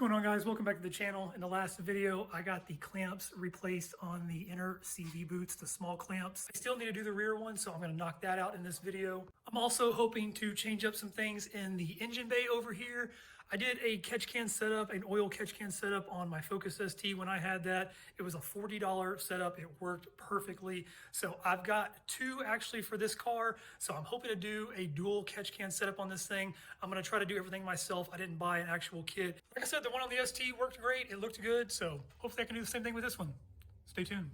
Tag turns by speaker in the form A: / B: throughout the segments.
A: going on, guys? Welcome back to the channel. In the last video, I got the clamps replaced on the inner CV boots, the small clamps. I still need to do the rear one, so I'm going to knock that out in this video. I'm also hoping to change up some things in the engine bay over here. I did a catch can setup, an oil catch can setup on my Focus ST when I had that. It was a $40 setup. It worked perfectly. So I've got two actually for this car. So I'm hoping to do a dual catch can setup on this thing. I'm going to try to do everything myself. I didn't buy an actual kit. Like I said, the one on the ST worked great. It looked good. So hopefully I can do the same thing with this one. Stay tuned.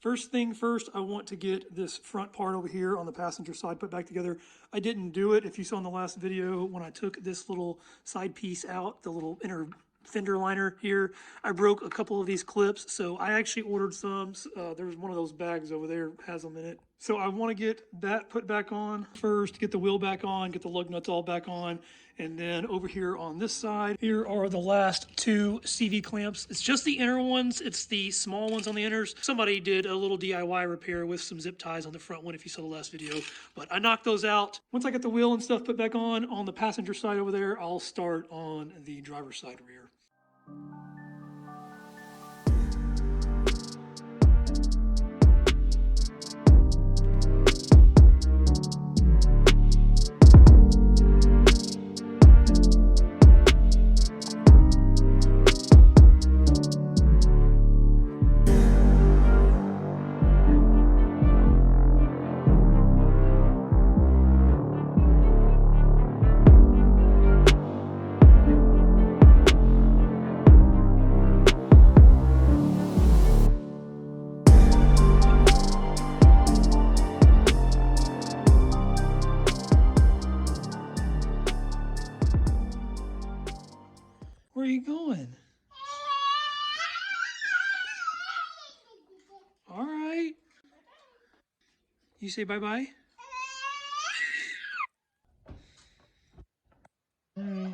A: First thing first, I want to get this front part over here on the passenger side put back together. I didn't do it. If you saw in the last video, when I took this little side piece out, the little inner fender liner here, I broke a couple of these clips. So I actually ordered some. There's one of those bags over there, has them in it. So I want to get that put back on first, get the wheel back on, get the lug nuts all back on. And then over here on this side, here are the last two CV clamps. It's just the inner ones. It's the small ones on the inners. Somebody did a little DIY repair with some zip ties on the front one if you saw the last video. But I knocked those out. Once I get the wheel and stuff put back on the passenger side over there, I'll start on the driver's side rear. Where are you going? All right. You say bye-bye? All right.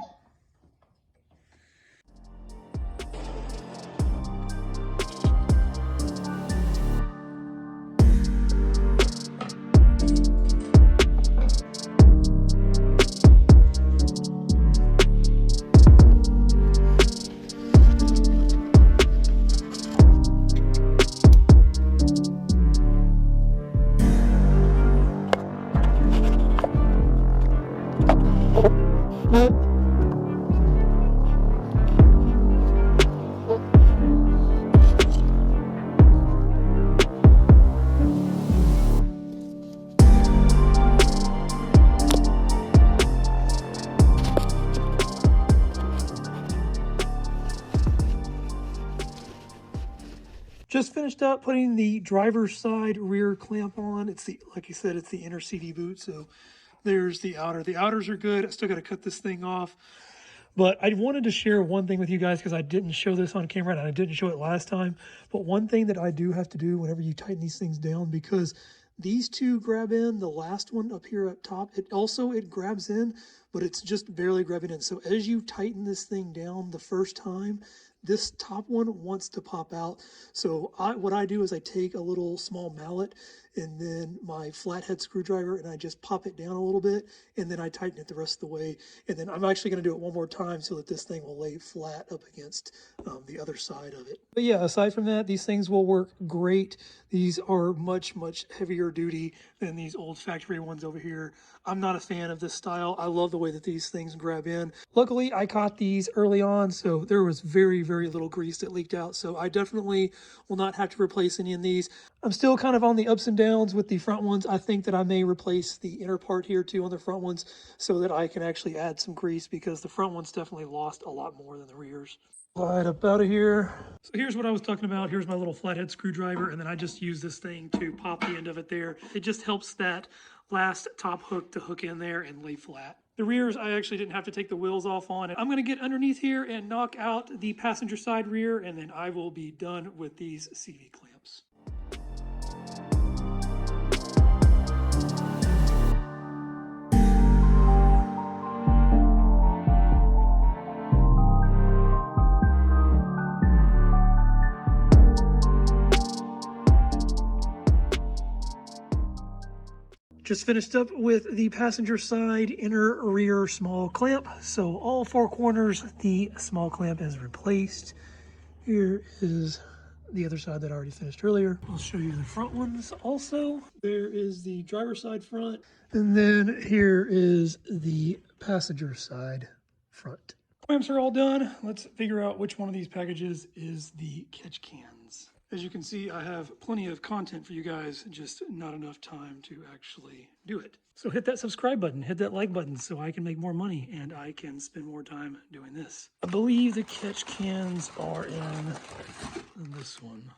A: Just finished up putting the driver's side rear clamp on. It's the, like you said, it's the inner CV boot. So there's the outer. The outers are good. I still got to cut this thing off. But I wanted to share one thing with you guys because I didn't show this on camera and I didn't show it last time. But one thing that I do have to do whenever you tighten these things down, because these two grab in, the last one up here up top, it grabs in, but it's just barely grabbing in. So as you tighten this thing down the first time, this top one wants to pop out. So what I do is I take a little small mallet and then my flathead screwdriver and I just pop it down a little bit and then I tighten it the rest of the way. And then I'm actually going to do it one more time so that this thing will lay flat up against the other side of it. But yeah, aside from that, these things will work great. These are much, much heavier duty than these old factory ones over here. I'm not a fan of this style. I love the way that these things grab in. Luckily, I caught these early on, so there was very, very little grease that leaked out. So I definitely will not have to replace any of these. I'm still kind of on the ups and downs with the front ones. I think that I may replace the inner part here too on the front ones so that I can actually add some grease because the front ones definitely lost a lot more than the rears. Slide up out of here. So here's what I was talking about. Here's my little flathead screwdriver, and then I just use this thing to pop the end of it there. It just helps that last top hook to hook in there and lay flat. The rears, I actually didn't have to take the wheels off on. I'm going to get underneath here and knock out the passenger side rear, and then I will be done with these CV clamps. Just finished up with the passenger side inner rear small clamp. So all four corners, the small clamp is replaced. Here is the other side that I already finished earlier. I'll show you the front ones also. There is the driver's side front. And then here is the passenger side front. Clamps are all done. Let's figure out which one of these packages is the catch cans. As you can see, I have plenty of content for you guys, just not enough time to actually do it. So hit that subscribe button, hit that like button so I can make more money and I can spend more time doing this. I believe the catch cans are in this one.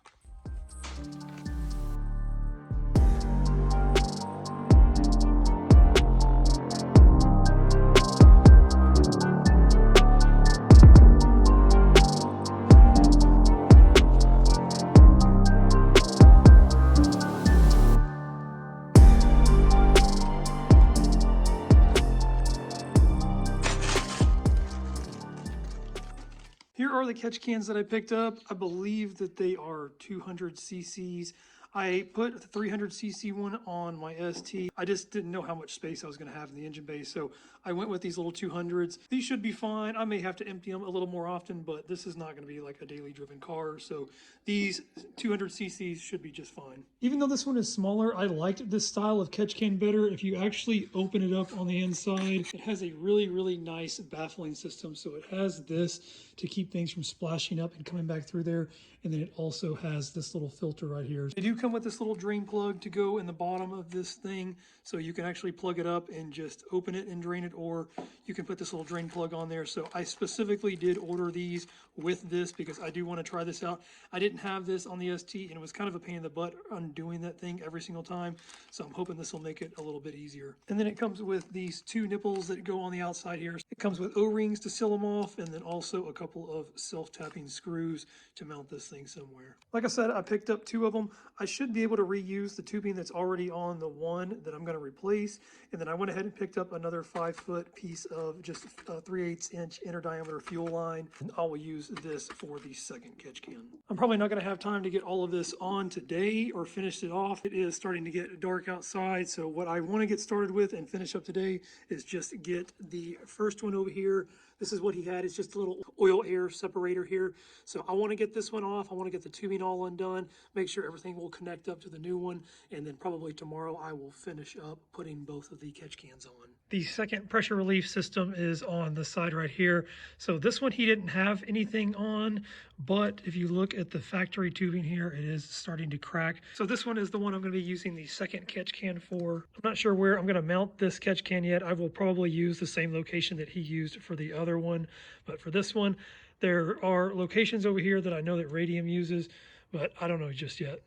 A: Here are the catch cans that I picked up. I believe that they are 200 cc's. I put the 300 cc one on my ST. I just didn't know how much space I was going to have in the engine bay, so I went with these little 200s. These should be fine. I may have to empty them a little more often, but this is not going to be like a daily driven car, so these 200 cc's should be just fine. Even though this one is smaller, I liked this style of catch can better. If you actually open it up on the inside, it has a really nice baffling system. So it has this to keep things from splashing up and coming back through there. And then it also has this little filter right here. They do come with this little drain plug to go in the bottom of this thing. So you can actually plug it up and just open it and drain it, or you can put this little drain plug on there. So I specifically did order these with this because I do want to try this out. I didn't have this on the ST and it was kind of a pain in the butt undoing that thing every single time. So I'm hoping this will make it a little bit easier. And then it comes with these two nipples that go on the outside here. It comes with O-rings to seal them off, and then also a couple of self-tapping screws to mount this thing somewhere. Like I said, I picked up two of them. I should be able to reuse the tubing that's already on the one that I'm going to replace. And then I went ahead and picked up another 5-foot piece of just a 3/8 inch inner diameter fuel line. And I will use this for the second catch can. I'm probably not going to have time to get all of this on today or finish it off. It is starting to get dark outside. So what I want to get started with and finish up today is just get the first one over here. This is what he had. It's just a little oil air separator here. So I want to get this one off. I want to get the tubing all undone, make sure everything will connect up to the new one. And then probably tomorrow I will finish up putting both of the catch cans on. The second pressure relief system is on the side right here. So this one he didn't have anything on, but if you look at the factory tubing here, it is starting to crack. So this one is the one I'm going to be using the second catch can for. I'm not sure where I'm going to mount this catch can yet. I will probably use the same location that he used for the other one, but for this one, there are locations over here that I know that Radium uses, but I don't know just yet.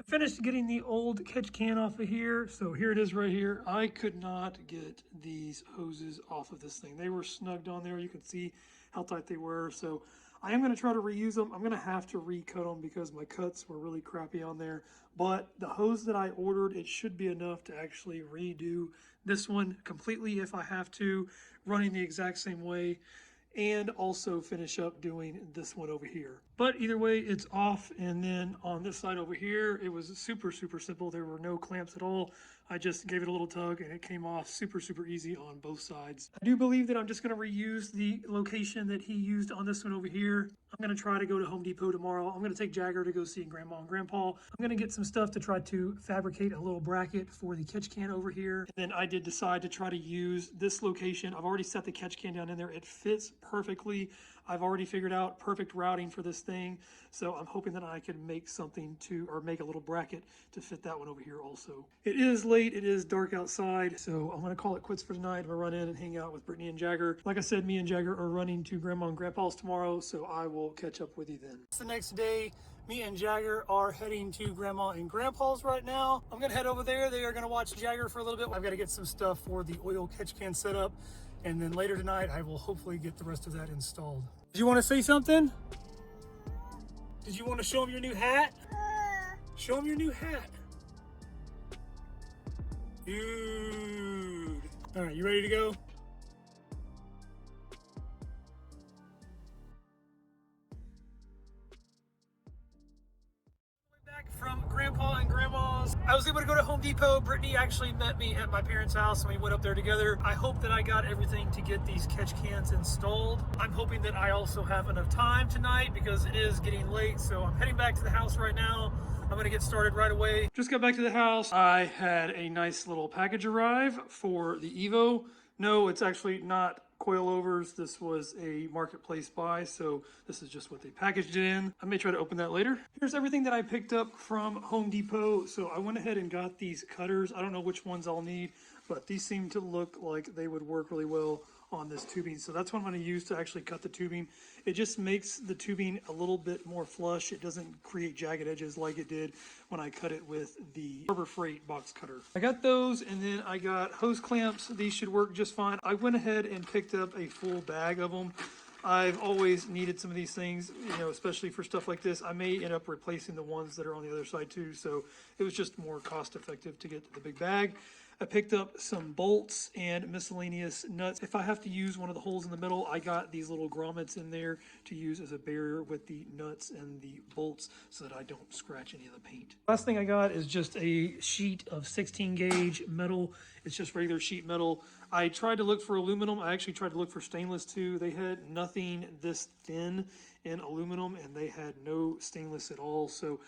A: Finished getting the old catch can off of here. So here it is right here. I could not get these hoses off of this thing. They were snugged on there. You can see how tight they were. So I am going to try to reuse them. I'm going to have to recut them because my cuts were really crappy on there. But the hose that I ordered, it should be enough to actually redo this one completely if I have to, running the exact same way, and also finish up doing this one over here. But either way, it's off. And then on this side over here, it was super simple. There were no clamps at all. I just gave it a little tug and it came off super easy on both sides. I do believe that I'm just going to reuse the location that he used on this one over here. I'm going to try to go to Home Depot tomorrow. I'm going to take Jagger to go see Grandma and Grandpa. I'm going to get some stuff to try to fabricate a little bracket for the catch can over here. And then I did decide to try to use this location. I've already set the catch can down in there. It fits perfectly. I've already figured out perfect routing for this thing. So I'm hoping that I can make something to, or make a little bracket to fit that one over here also. It is late. It is dark outside. So I'm going to call it quits for tonight. I'm going to run in and hang out with Brittany and Jagger. Like I said, me and Jagger are running to Grandma and Grandpa's tomorrow. So I will catch up with you then. It's the next day. Me and Jagger are heading to Grandma and Grandpa's right now. I'm gonna head over there. They are gonna watch Jagger for a little bit. I've got to get some stuff for the oil catch can set up, and then later tonight I will hopefully get the rest of that installed. Did you want to say something? Did you want to show them your new hat? Show them your new hat. Dude. All right, you ready to go? From Grandpa and Grandma's. I was able to go to Home Depot. Brittany actually met me at my parents' house and we went up there together. I hope that I got everything to get these catch cans installed. I'm hoping that I also have enough time tonight because it is getting late. So I'm heading back to the house right now. I'm gonna get started right away. Just got back to the house. I had a nice little package arrive for the EVO. No, it's actually not coilovers. This was a marketplace buy, so this is just what they packaged it in. I may try to open that later. Here's everything that I picked up from Home Depot. So I went ahead and got these cutters. I don't know which ones I'll need, but these seem to look like they would work really well on this tubing. So that's what I'm going to use to actually cut the tubing. It just makes the tubing a little bit more flush. It doesn't create jagged edges like it did when I cut it with the Harbor Freight box cutter. I got those, and then I got hose clamps. These should work just fine. I went ahead and picked up a full bag of them. I've always needed some of these things, you know, especially for stuff like this. I may end up replacing the ones that are on the other side too, so it was just more cost effective to get the big bag. I picked up some bolts and miscellaneous nuts. If I have to use one of the holes in the middle, I got these little grommets in there to use as a barrier with the nuts and the bolts so that I don't scratch any of the paint. Last thing I got is just a sheet of 16 gauge metal. It's just regular sheet metal. I tried to look for aluminum. I actually tried to look for stainless too. They had nothing this thin in aluminum and they had no stainless at all. So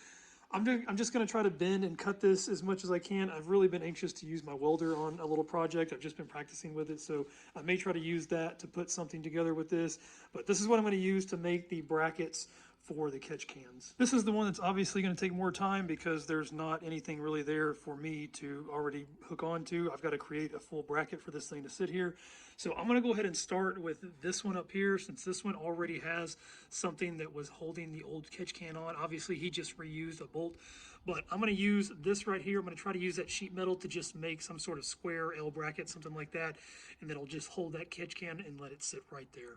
A: I'm just going to try to bend and cut this as much as I can. I've really been anxious to use my welder on a little project. I've just been practicing with it, so I may try to use that to put something together with this. But this is what I'm going to use to make the brackets for the catch cans. This is the one that's obviously going to take more time because there's not anything really there for me to already hook onto. I've got to create a full bracket for this thing to sit here. So I'm going to go ahead and start with this one up here, since this one already has something that was holding the old catch can on. Obviously he just reused a bolt, but I'm going to use this right here. I'm going to try to use that sheet metal to just make some sort of square L bracket, something like that, and then I'll just hold that catch can and let it sit right there.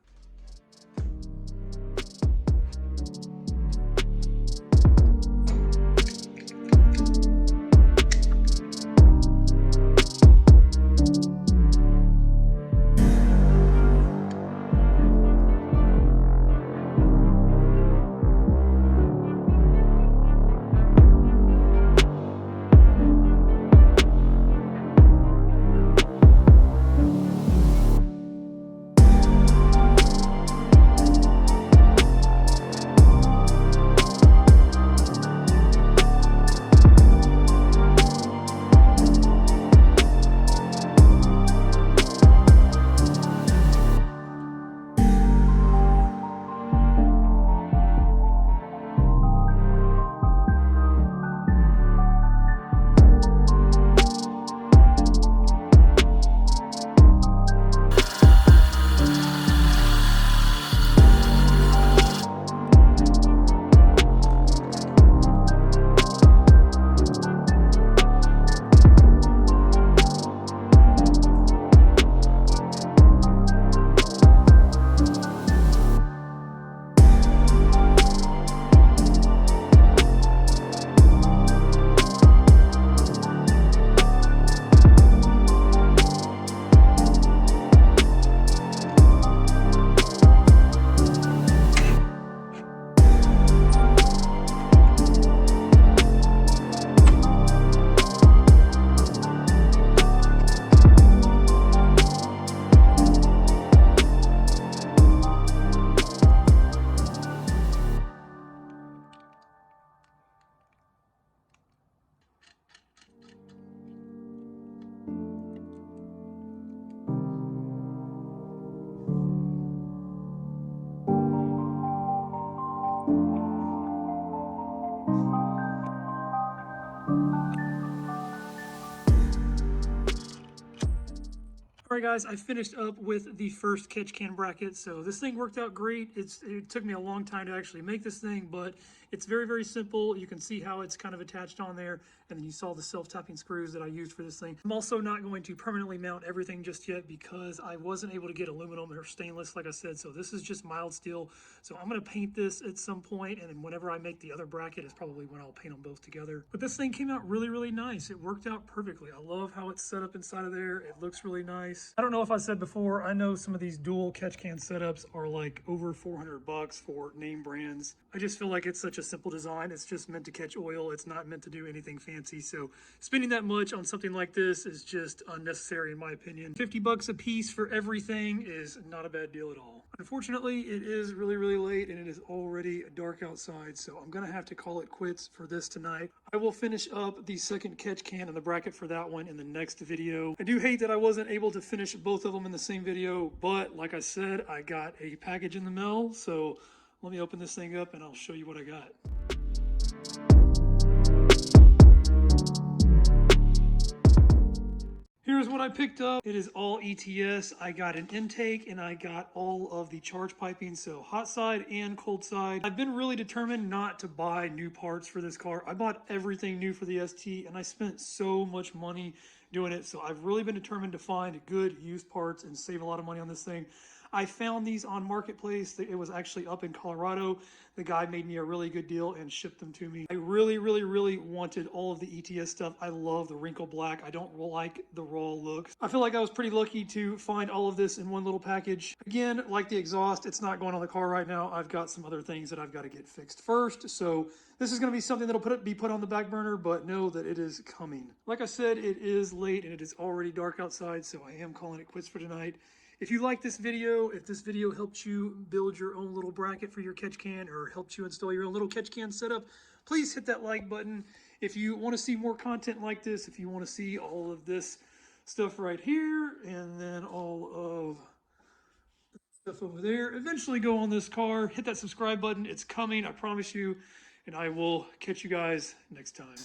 A: All right, guys, I finished up with the first catch can bracket. So this thing worked out great. It took me a long time to actually make this thing, but it's very, very simple. You can see how it's kind of attached on there. And then you saw the self-tapping screws that I used for this thing. I'm also not going to permanently mount everything just yet because I wasn't able to get aluminum or stainless, like I said. So this is just mild steel. So I'm going to paint this at some point, and then whenever I make the other bracket is probably when I'll paint them both together. But this thing came out really, really nice. It worked out perfectly. I love how it's set up inside of there. It looks really nice. I don't know if I said before, I know some of these dual catch can setups are like over 400 bucks for name brands. I just feel like it's such a simple design. It's just meant to catch oil. It's not meant to do anything fancy. So spending that much on something like this is just unnecessary in my opinion. 50 bucks a piece for everything is not a bad deal at all. Unfortunately, it is really, really late and it is already dark outside. So I'm gonna have to call it quits for this tonight. I will finish up the second catch can and the bracket for that one in the next video. I do hate that I wasn't able to finish both of them in the same video, but like I said, I got a package in the mail. So let me open this thing up and I'll show you what I got. Here's what I picked up. It is all ETS. I got an intake and I got all of the charge piping, so hot side and cold side. I've been really determined not to buy new parts for this car. I bought everything new for the ST and I spent so much money doing it. So I've really been determined to find good used parts and save a lot of money on this thing. I found these on Marketplace. It was actually up in Colorado. The guy made me a really good deal and shipped them to me. I really, really, really wanted all of the ETS stuff. I love the wrinkle black. I don't like the raw looks. I feel like I was pretty lucky to find all of this in one little package. Again, like the exhaust, it's not going on the car right now. I've got some other things that I've got to get fixed first. So this is going to be something that'll be put on the back burner, but know that it is coming. Like I said, it is late and it is already dark outside, so I am calling it quits for tonight. If you like this video, if this video helped you build your own little bracket for your catch can or helped you install your own little catch can setup, please hit that like button. If you want to see more content like this, if you want to see all of this stuff right here and then all of stuff over there, eventually go on this car, hit that subscribe button. It's coming, I promise you, and I will catch you guys next time.